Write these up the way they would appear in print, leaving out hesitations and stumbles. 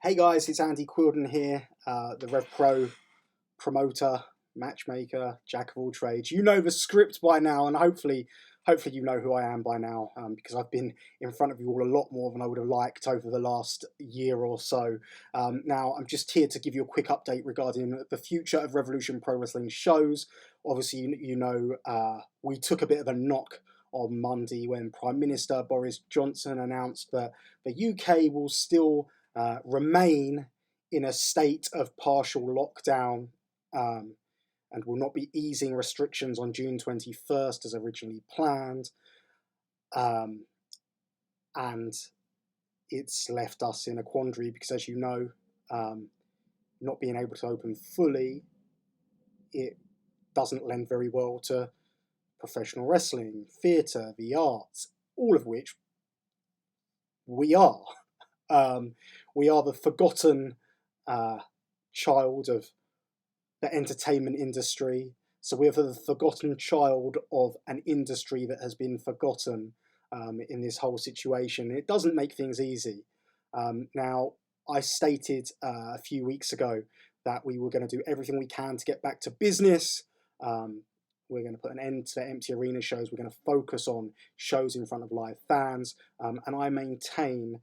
Hey guys, it's Andy Quilden here, the RevPro promoter, matchmaker, jack of all trades. You know the script by now, and hopefully you know who I am by now, because I've been in front of you all a lot more than I would have liked over the last year or so. Now, I'm just here to give you a quick update regarding the future of Revolution Pro Wrestling shows. Obviously, we took a bit of a knock on Monday when Prime Minister Boris Johnson announced that the UK will still remain in a state of partial lockdown, and will not be easing restrictions on June 21st as originally planned. And it's left us in a quandary because, as you know, not being able to open fully, it doesn't lend very well to professional wrestling, theatre, the arts, all of which we are. We are the forgotten child of the entertainment industry. So we're the forgotten child of an industry that has been forgotten in this whole situation. It doesn't make things easy. Now, I stated a few weeks ago that we were going to do everything we can to get back to business. We're going to put an end to the empty arena shows. We're going to focus on shows in front of live fans. And I maintain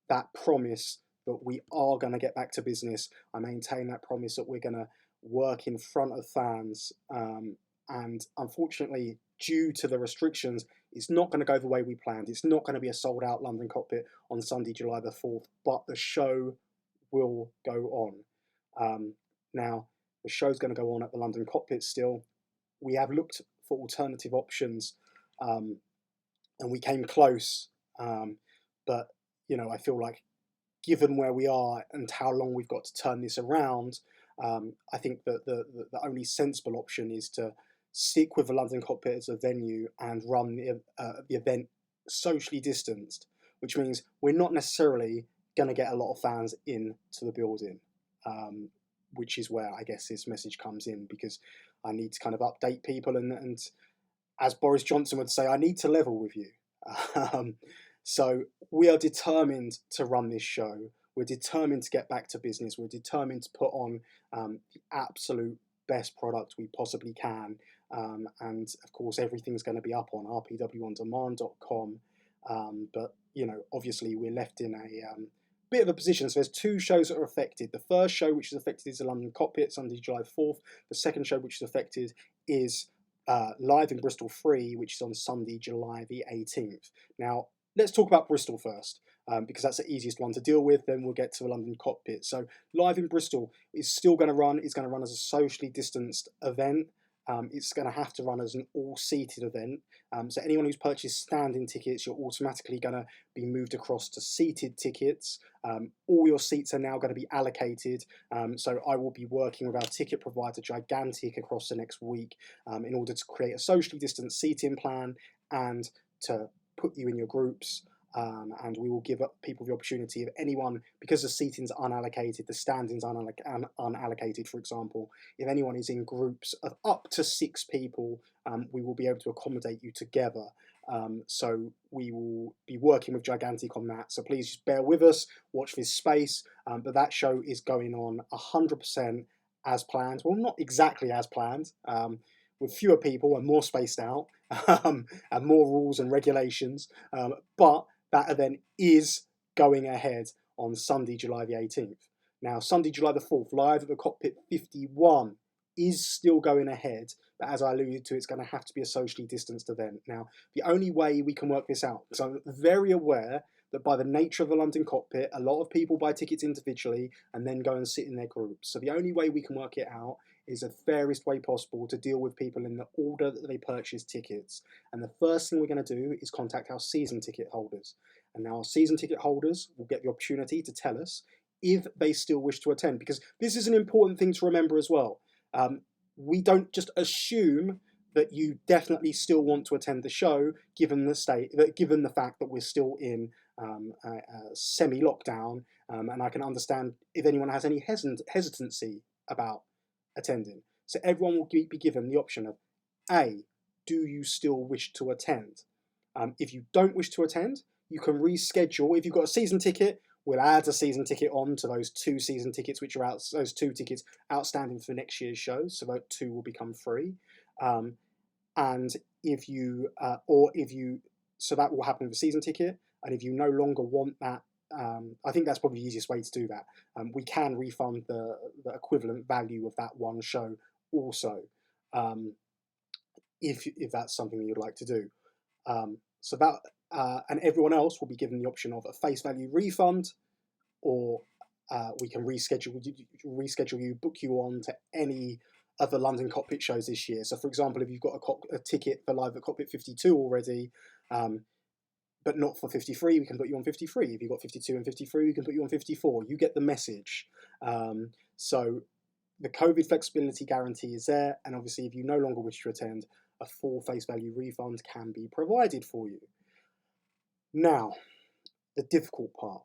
that promise that we are going to get back to business. I maintain that promise that we're going to work in front of fans. And unfortunately, due to the restrictions, it's not going to go the way we planned. It's not going to be a sold-out London Cockpit on Sunday, July the 4th, but the show will go on. Now, the show's going to go on at the London Cockpit still. We have looked for alternative options, and we came close, but I feel like, given where we are and how long we've got to turn this around, I think that the only sensible option is to stick with the London Cockpit as a venue and run the event socially distanced, which means we're not necessarily going to get a lot of fans into the building, which is where I guess this message comes in, because I need to kind of update people, and as Boris Johnson would say, I need to level with you. So we are determined to run this show. We're determined to get back to business. We're determined to put on the absolute best product we possibly can. And of course, everything's going to be up on rpwondemand.com. But, obviously we're left in a bit of a position. So there's two shows that are affected. The first show which is affected is the London Cockpit, Sunday, July 4th. The second show which is affected is live in Bristol Free, which is on Sunday, July the 18th. Now, let's talk about Bristol first, because that's the easiest one to deal with. Then we'll get to the London Cockpit. So live in Bristol is still going to run. It's going to run as a socially distanced event. It's going to have to run as an all-seated event. So anyone who's purchased standing tickets, you're automatically going to be moved across to seated tickets. All your seats are now going to be allocated. So I will be working with our ticket provider, Gigantic, across the next week in order to create a socially distanced seating plan and to put you in your groups. And we will give people the opportunity of anyone, because the seating's unallocated, the standing's unallocated, for example, if anyone is in groups of up to 6 people, we will be able to accommodate you together. So we will be working with Gigantic on that. So please just bear with us, watch this space. But that show is going on 100% as planned. Well, not exactly as planned, with fewer people and more spaced out, and more rules and regulations. But that event is going ahead on Sunday, July the 18th. Now, Sunday, July the 4th, live at the Cockpit 51 is still going ahead, but as I alluded to, it's going to have to be a socially distanced event. Now, the only way we can work this out, because I'm very aware that by the nature of the London Cockpit, a lot of people buy tickets individually and then go and sit in their groups. So the only way we can work it out is the fairest way possible to deal with people in the order that they purchase tickets. And the first thing we're going to do is contact our season ticket holders. And now our season ticket holders will get the opportunity to tell us if they still wish to attend, because this is an important thing to remember as well. We don't just assume that you definitely still want to attend the show, given the fact that we're still in a semi-lockdown, and I can understand if anyone has any hesitancy about attending. So everyone will be given the option of A, do you still wish to attend? If you don't wish to attend, you can reschedule. If you've got a season ticket, We'll add a season ticket on to those 2 season tickets, which are out. Those 2 tickets outstanding for next year's shows, so those 2 will become free. And if you, so that will happen with a season ticket. And if you no longer want that, I think that's probably the easiest way to do that. We can refund the equivalent value of that one show also, if that's something that you'd like to do. So that, and everyone else will be given the option of a face value refund, or we can reschedule you, book you on to any of the London Cockpit shows this year. So, for example, if you've got a ticket for Live at Cockpit 52 already, but not for 53, we can put you on 53. If you've got 52 and 53, we can put you on 54. You get the message. So the COVID flexibility guarantee is there, and obviously if you no longer wish to attend, a full face value refund can be provided for you. Now, the difficult part.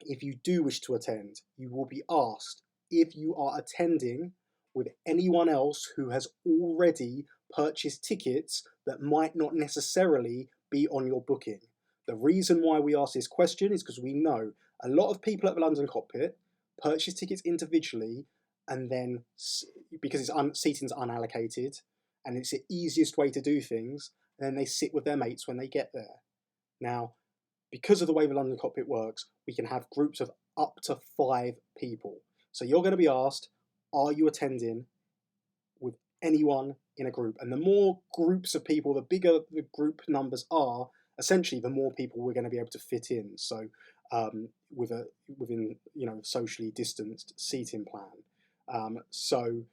If you do wish to attend, you will be asked if you are attending with anyone else who has already purchased tickets that might not necessarily be on your booking. The reason why we ask this question is because we know a lot of people at the London Cockpit purchase tickets individually, and then, because seating's unallocated and it's the easiest way to do things, then they sit with their mates when they get there. Now, because of the way the London Cockpit works, we can have groups of up to 5 people. So you're going to be asked, are you attending with anyone in a group? And the more groups of people, the bigger the group numbers are, essentially the more people we're going to be able to fit in. So within socially distanced seating plan. So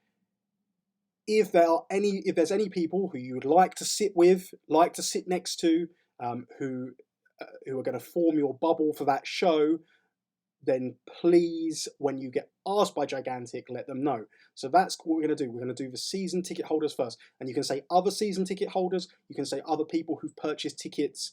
if there's any people who you would like to sit with, like to sit next to, who are going to form your bubble for that show, then please, when you get asked by Gigantic, let them know. So that's what we're going to do. We're going to do the season ticket holders first. And you can say other season ticket holders. You can say other people who've purchased tickets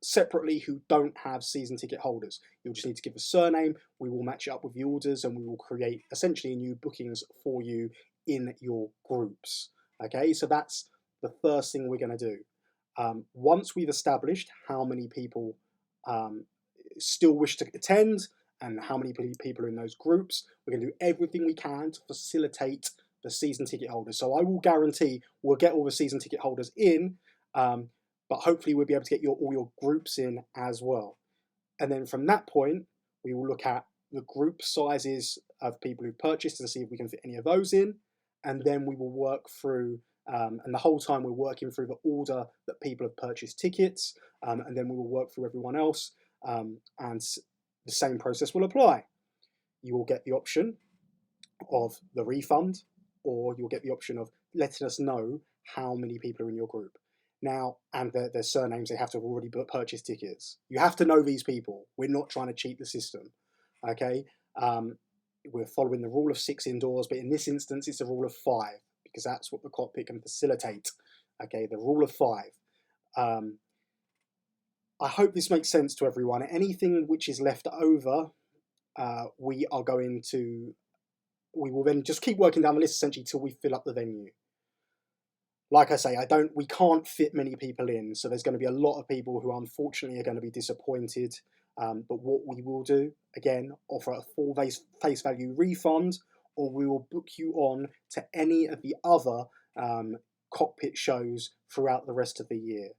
separately who don't have season ticket holders. You'll just need to give a surname. We will match it up with the orders, and we will create essentially new bookings for you in your groups. Okay, so that's the first thing we're going to do. Once we've established how many people still wish to attend and how many people are in those groups, we're going to do everything we can to facilitate the season ticket holders. So I will guarantee we'll get all the season ticket holders in, but hopefully we'll be able to get all your groups in as well. And then from that point, we will look at the group sizes of people who've purchased and see if we can fit any of those in. And then we will work through, and the whole time we're working through the order that people have purchased tickets, and then we will work through everyone else, and the same process will apply. You will get the option of the refund, or you'll get the option of letting us know how many people are in your group. Now, and their surnames, they have to have already purchased tickets. You have to know these people. We're not trying to cheat the system, okay? We're following the rule of 6 indoors, but in this instance, it's a rule of 5, because that's what the cockpit can facilitate, okay? The rule of 5. I hope this makes sense to everyone. Anything which is left over, we will then just keep working down the list essentially till we fill up the venue. Like I say, we can't fit many people in, so there's going to be a lot of people who unfortunately are going to be disappointed. But what we will do, again, offer a full face value refund, or we will book you on to any of the other cockpit shows throughout the rest of the year.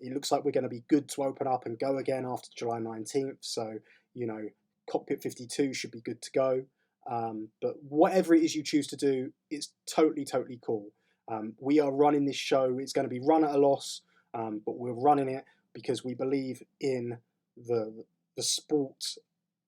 It looks like we're going to be good to open up and go again after July 19th, so, Cockpit 52 should be good to go. But whatever it is you choose to do, it's totally, totally cool. We are running this show. It's going to be run at a loss, but we're running it because we believe in the sport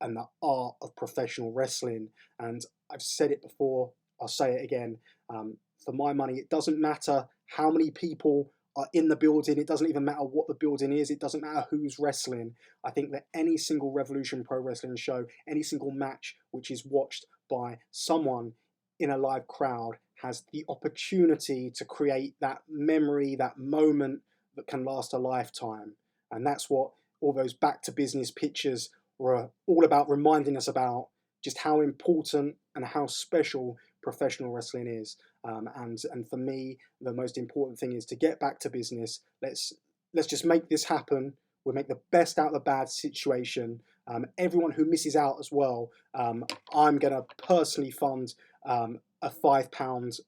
and the art of professional wrestling. And I've said it before, I'll say it again. For my money, it doesn't matter how many people are in the building. It doesn't even matter what the building is. It doesn't matter who's wrestling. I think that any single Revolution Pro Wrestling show, any single match which is watched by someone in a live crowd has the opportunity to create that memory, that moment that can last a lifetime. And that's what all those back to business pictures were all about, reminding us about just how important and how special professional wrestling is. And for me, the most important thing is to get back to business. Let's just make this happen. We'll make the best out of the bad situation, Everyone who misses out as well, I'm going to personally fund a £5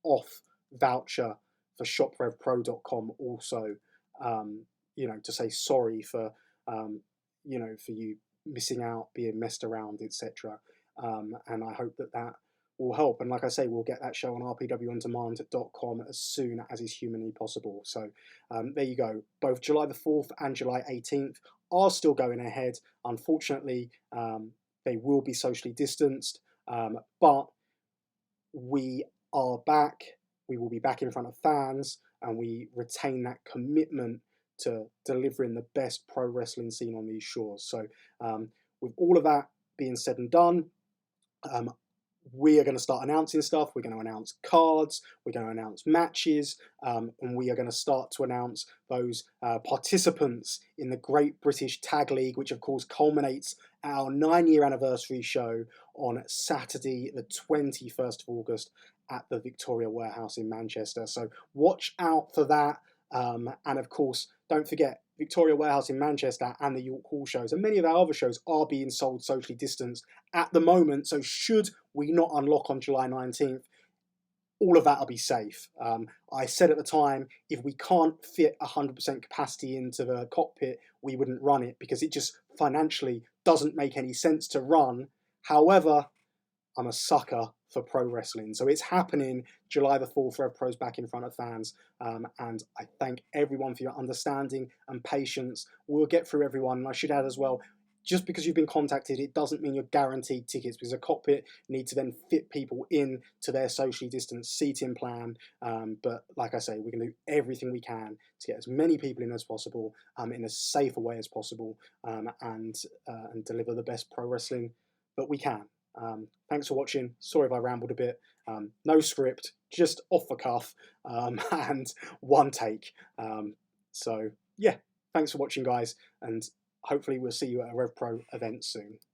off voucher for shoprevpro.com also, to say sorry for, for you missing out, being messed around, etc. And I hope that will help. And like I say, we'll get that show on rpwondemand.com as soon as is humanly possible. So there you go. Both July the 4th and July 18th are still going ahead. Unfortunately, they will be socially distanced, but we are back. We will be back in front of fans, and we retain that commitment to delivering the best pro wrestling scene on these shores. So with all of that being said and done, we are going to start announcing stuff. We're going to announce cards, we're going to announce matches, and we are going to start to announce those participants in the Great British Tag League, which of course culminates our 9-year anniversary show on Saturday the 21st of August at the Victoria Warehouse in Manchester. So watch out for that. And of course, don't forget, Victoria Warehouse in Manchester and the York Hall shows and many of our other shows are being sold socially distanced at the moment. So should we not unlock on July 19th, all of that will be safe. I said at the time, if we can't fit 100% capacity into the cockpit, we wouldn't run it because it just financially doesn't make any sense to run. However, I'm a sucker for pro wrestling. So it's happening July the 4th, RevPro's back in front of fans. And I thank everyone for your understanding and patience. We'll get through everyone. And I should add as well, just because you've been contacted, it doesn't mean you're guaranteed tickets because a cockpit need to then fit people in to their socially distanced seating plan. But like I say, we're going to do everything we can to get as many people in as possible, in as safe a way as possible, and deliver the best pro wrestling that we can. Thanks for watching. Sorry if I rambled a bit. No script, just off the cuff, and one take. So yeah, thanks for watching, guys, and hopefully we'll see you at a RevPro event soon.